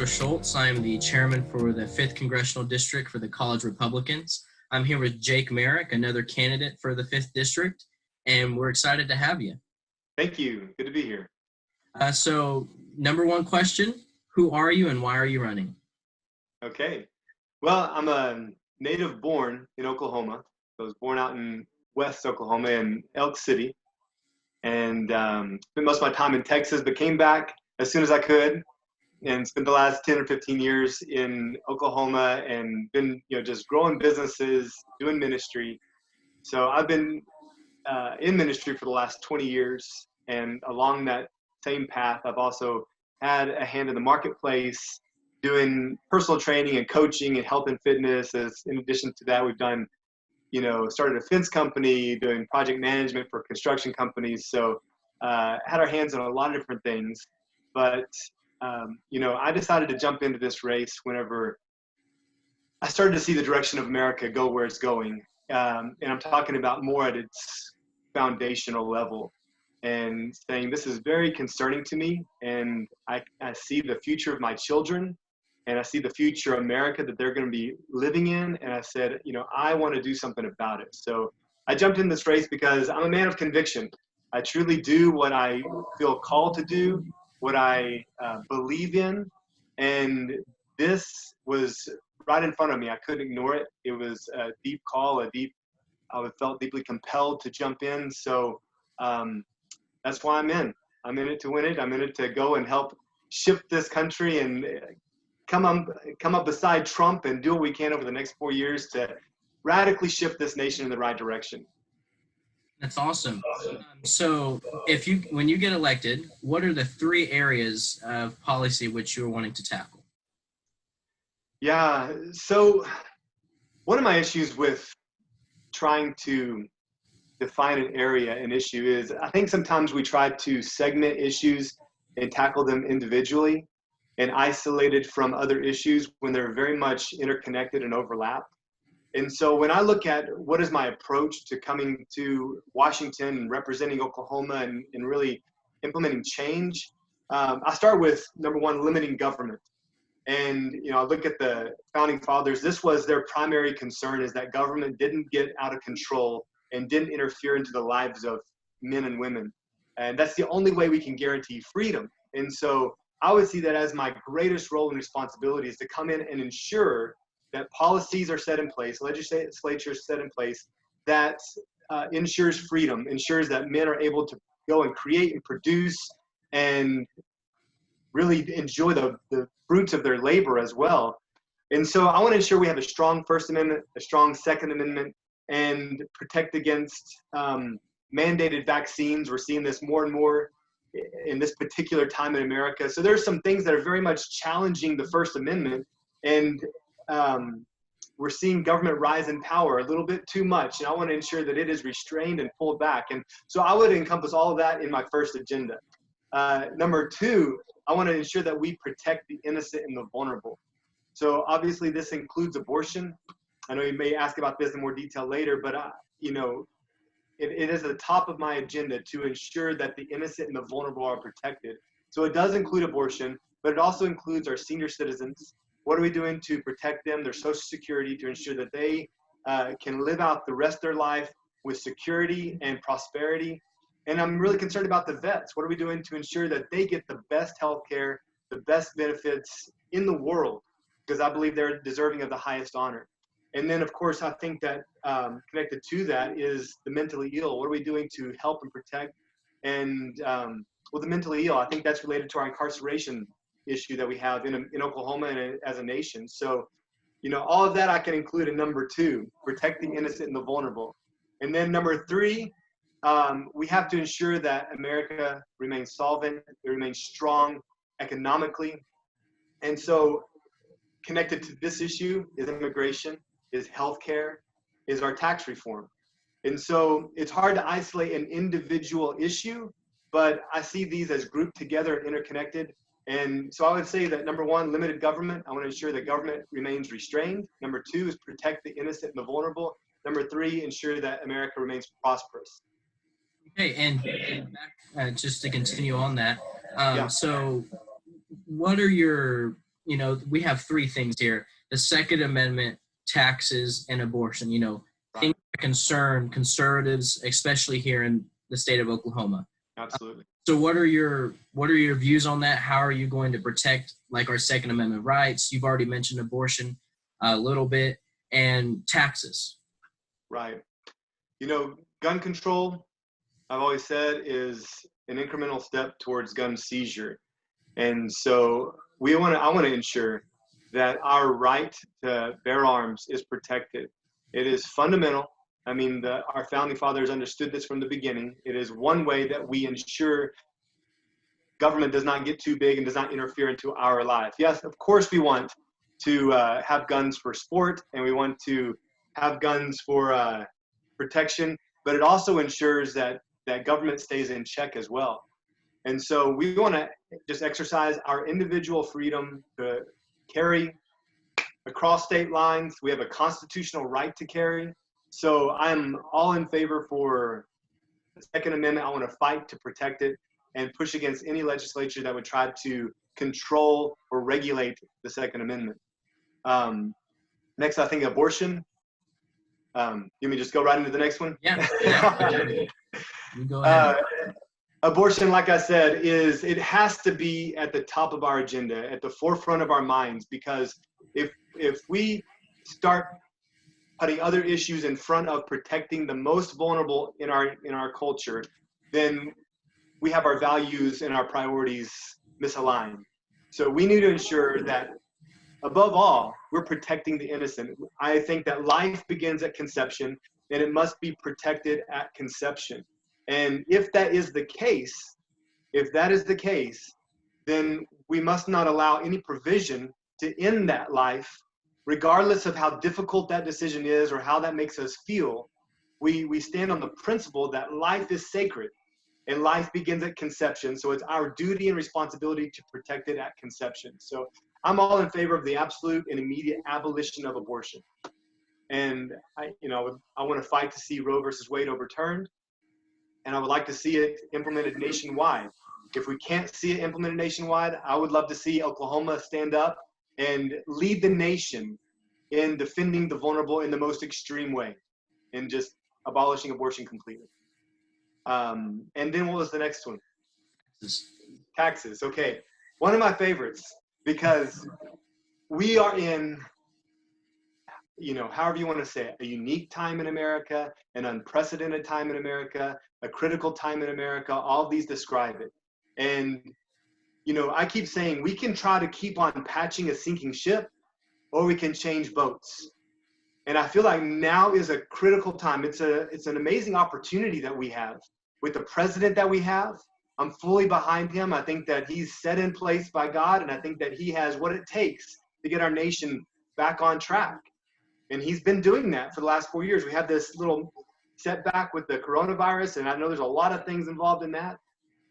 Joshua Schultz. I am the chairman for the 5th Congressional District for the College Republicans. I'm here with Jake Merrick, another candidate for the 5th District, and we're excited to have you. Thank you. Good to be here. So, number one question, who are you and why are you running? Okay. Well, I'm a native born in Oklahoma. I was born out in West Oklahoma in Elk City, and spent most of my time in Texas, but came back as soon as I could and spent the last 10 or 15 years in Oklahoma and been, just growing businesses, doing ministry. So I've been in ministry for the last 20 years, and along that same path, I've also had a hand in the marketplace, doing personal training and coaching and health and fitness. As in addition to that, we've done, started a fence company, doing project management for construction companies. So had our hands on a lot of different things. But, I decided to jump into this race whenever I started to see the direction of America go where it's going. And I'm talking about more at its foundational level and saying this is very concerning to me. And I see the future of my children, and I see the future of America that they're going to be living in. And I said, I want to do something about it. So I jumped in this race because I'm a man of conviction. I truly do what I feel called to do, what I believe in. And this was right in front of me. I couldn't ignore it. It was a deep call, I felt deeply compelled to jump in. So that's why I'm in. I'm in it to win it. I'm in it to go and help shift this country and come up beside Trump and do what we can over the next 4 years to radically shift this nation in the right direction. That's awesome. So when you get elected, what are the 3 areas of policy which you're wanting to tackle? Yeah, so one of my issues with trying to define an area, an issue, is I think sometimes we try to segment issues and tackle them individually and isolated from other issues when they're very much interconnected and overlap. And so when I look at what is my approach to coming to Washington and representing Oklahoma and really implementing change, I start with, number one, limiting government. And, I look at the founding fathers, this was their primary concern, is that government didn't get out of control and didn't interfere into the lives of men and women. And that's the only way we can guarantee freedom. And so I would see that as my greatest role and responsibility, is to come in and ensure that policies are set in place, legislature is set in place, that ensures freedom, ensures that men are able to go and create and produce and really enjoy the fruits of their labor as well. And so I want to ensure we have a strong First Amendment, a strong Second Amendment, and protect against mandated vaccines. We're seeing this more and more in this particular time in America. So there's some things that are very much challenging the First Amendment, and we're seeing government rise in power a little bit too much, and I want to ensure that it is restrained and pulled back. And so I would encompass all of that in my first agenda. Number 2, I want to ensure that we protect the innocent and the vulnerable. So obviously this includes abortion. I know you may ask about this in more detail later, but it is at the top of my agenda to ensure that the innocent and the vulnerable are protected. So it does include abortion, but it also includes our senior citizens. What are we doing to protect them, their Social Security, to ensure that they can live out the rest of their life with security and prosperity? And I'm really concerned about the vets. What are we doing to ensure that they get the best health care, the best benefits in the world? Because I believe they're deserving of the highest honor. And then, of course, I think that connected to that is the mentally ill. What are we doing to help and protect? And the mentally ill, I think that's related to our incarceration issue that we have in Oklahoma and as a nation. So, all of that I can include in number 2, protect the innocent and the vulnerable. And then number 3, we have to ensure that America remains solvent, it remains strong economically. And so connected to this issue is immigration, is healthcare, is our tax reform. And so it's hard to isolate an individual issue, but I see these as grouped together and interconnected. And so I would say that number 1, limited government. I want to ensure that government remains restrained. Number 2 is protect the innocent and the vulnerable. Number 3, ensure that America remains prosperous. Okay, and just to continue on that, so what are your we have three things here: the Second Amendment, taxes, and abortion. Things that concern conservatives, especially here in the state of Oklahoma. Absolutely. So what are your views on that? How are you going to protect our Second Amendment rights? You've already mentioned abortion a little bit, and taxes. Right. Gun control, I've always said, is an incremental step towards gun seizure. And so I want to ensure that our right to bear arms is protected. It is fundamental. I mean, our founding fathers understood this from the beginning. It is one way that we ensure government does not get too big and does not interfere into our life. Yes, of course we want to have guns for sport, and we want to have guns for protection, but it also ensures that government stays in check as well. And so we want to just exercise our individual freedom to carry across state lines. We have a constitutional right to carry. So I'm all in favor for the Second Amendment. I want to fight to protect it and push against any legislature that would try to control or regulate the Second Amendment. Next, I think abortion. You may just go right into the next one? Yeah. You go ahead. Abortion, like I said, it has to be at the top of our agenda, at the forefront of our minds, because if we start putting other issues in front of protecting the most vulnerable in our culture, then we have our values and our priorities misaligned. So we need to ensure that, above all, we're protecting the innocent. I think that life begins at conception, and it must be protected at conception. And if that is the case, then we must not allow any provision to end that life, regardless of how difficult that decision is or how that makes us feel. We stand on the principle that life is sacred and life begins at conception. So it's our duty and responsibility to protect it at conception. So I'm all in favor of the absolute and immediate abolition of abortion. And I want to fight to see Roe versus Wade overturned. And I would like to see it implemented nationwide. If we can't see it implemented nationwide, I would love to see Oklahoma stand up and lead the nation in defending the vulnerable in the most extreme way, and just abolishing abortion completely. And then what was the next one? Taxes. Okay. One of my favorites, because we are in, however you want to say it, a unique time in America, an unprecedented time in America, a critical time in America. All of these describe it. And, I keep saying we can try to keep on patching a sinking ship, or we can change boats. And I feel like now is a critical time. It's an amazing opportunity that we have with the president that we have. I'm fully behind him. I think that he's set in place by God, and I think that he has what it takes to get our nation back on track. And he's been doing that for the last 4 years. We had this little setback with the coronavirus, and I know there's a lot of things involved in that.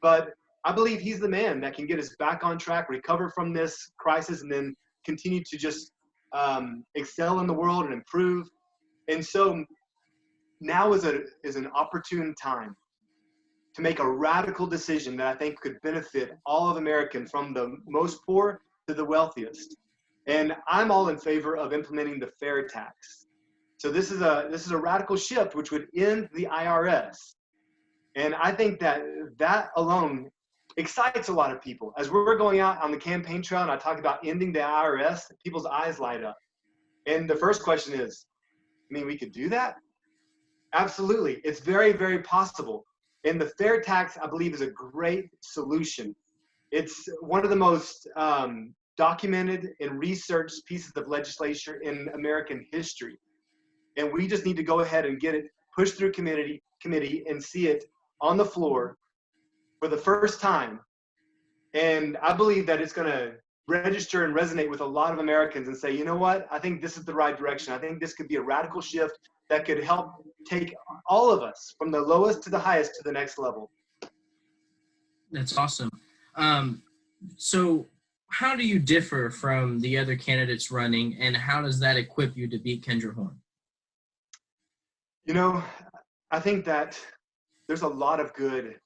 But I believe he's the man that can get us back on track, recover from this crisis, and then continue to just excel in the world and improve. And so now is an opportune time to make a radical decision that I think could benefit all of Americans, from the most poor to the wealthiest. And I'm all in favor of implementing the fair tax. So this is a radical shift which would end the IRS. And I think that alone excites a lot of people. As we're going out on the campaign trail and I talk about ending the IRS, people's eyes light up. And the first question is, we could do that? Absolutely. It's very, very possible. And the fair tax, I believe, is a great solution. It's one of the most documented and researched pieces of legislation in American history. And we just need to go ahead and get it pushed through committee and see it on the floor for the first time. And I believe that it's going to register and resonate with a lot of Americans and say, you know what, I think this is the right direction. I think this could be a radical shift that could help take all of us from the lowest to the highest to the next level. That's awesome. So how do you differ from the other candidates running, and how does that equip you to beat Kendra Horn? I think that there's a lot of good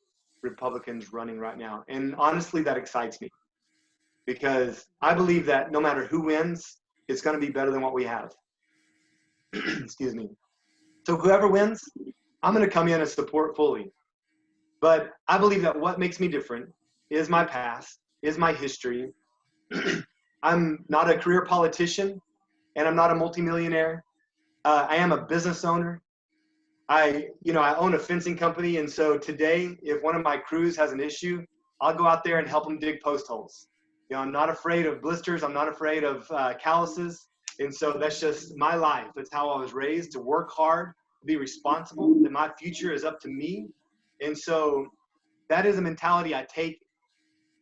Republicans running right now, and honestly, that excites me. because I believe that no matter who wins, it's going to be better than what we have. Excuse me. So whoever wins, I'm going to come in and support fully. But I believe that what makes me different is my past, is my history. I'm not a career politician, and I'm not a multimillionaire. I am a business owner. I own a fencing company, and so today, if one of my crews has an issue, I'll go out there and help them dig post holes. I'm not afraid of blisters. I'm not afraid of calluses, and so that's just my life. That's how I was raised, to work hard, to be responsible, that my future is up to me. And so that is a mentality I take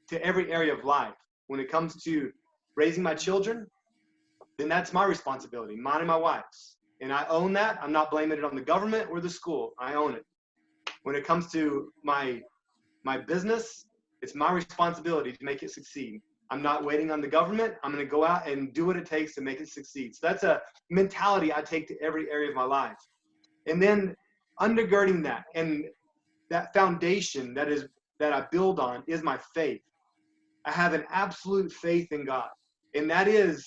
to every area of life. When it comes to raising my children, then that's my responsibility, mine and my wife's. And I own that. I'm not blaming it on the government or the school. I own it. When it comes to my business, it's my responsibility to make it succeed. I'm not waiting on the government. I'm going to go out and do what it takes to make it succeed. So that's a mentality I take to every area of my life. And then undergirding that, and that foundation that I build on, is my faith. I have an absolute faith in God. And that is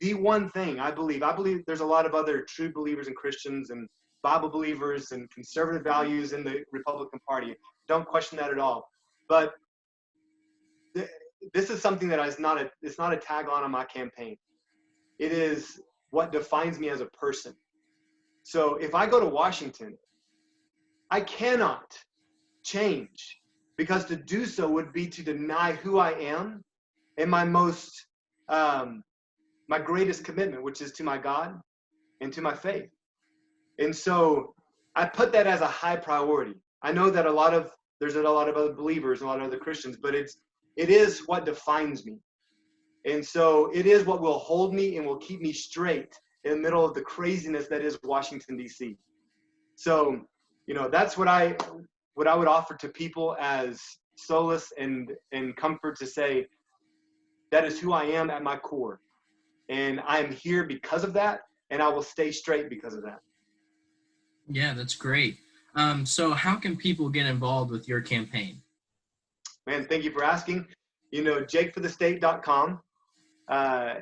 the one thing I believe. I believe there's a lot of other true believers and Christians and Bible believers and conservative values in the Republican Party. Don't question that at all. But this is something that it's not a tag on my campaign. It is what defines me as a person. So if I go to Washington, I cannot change, because to do so would be to deny who I am and my greatest commitment, which is to my God and to my faith. And so I put that as a high priority. I know that there's a lot of other believers, a lot of other Christians, but it is what defines me. And so it is what will hold me and will keep me straight in the middle of the craziness that is Washington, D.C. So, that's what I would offer to people as solace and comfort, to say that is who I am at my core. And I am here because of that, and I will stay straight because of that. Yeah, that's great. So how can people get involved with your campaign? Man, thank you for asking. JakeForTheState.com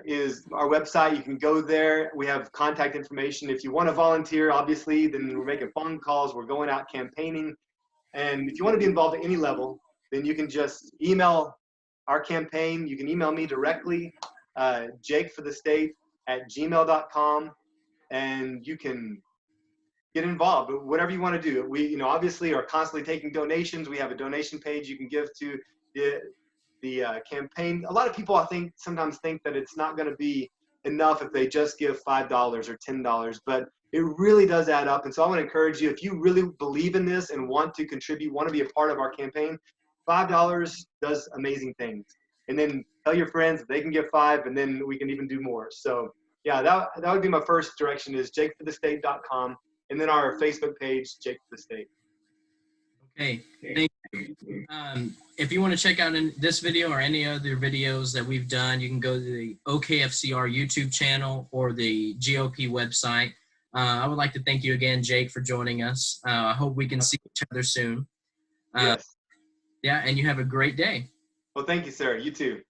is our website. You can go there. We have contact information. If you want to volunteer, obviously, then we're making phone calls. We're going out campaigning. And if you want to be involved at any level, then you can just email our campaign. You can email me directly, JakeForTheState@gmail.com, and you can get involved. Whatever you want to do. We, obviously are constantly taking donations. We have a donation page you can give to the campaign. A lot of people, I think, sometimes think that it's not going to be enough if they just give $5 or $10, but it really does add up. And so I want to encourage you, if you really believe in this and want to contribute, want to be a part of our campaign, $5 does amazing things. And then tell your friends if they can give $5, and then we can even do more. So yeah, that would be my first direction, is JakeForTheState.com, and then our Facebook page, Jake for the State. Okay, thank you. If you want to check out this video or any other videos that we've done, you can go to the OKFCR YouTube channel or the GOP website. I would like to thank you again, Jake, for joining us. I hope we can see each other soon. Yes. Yeah, and you have a great day. Well, thank you, sir. You too.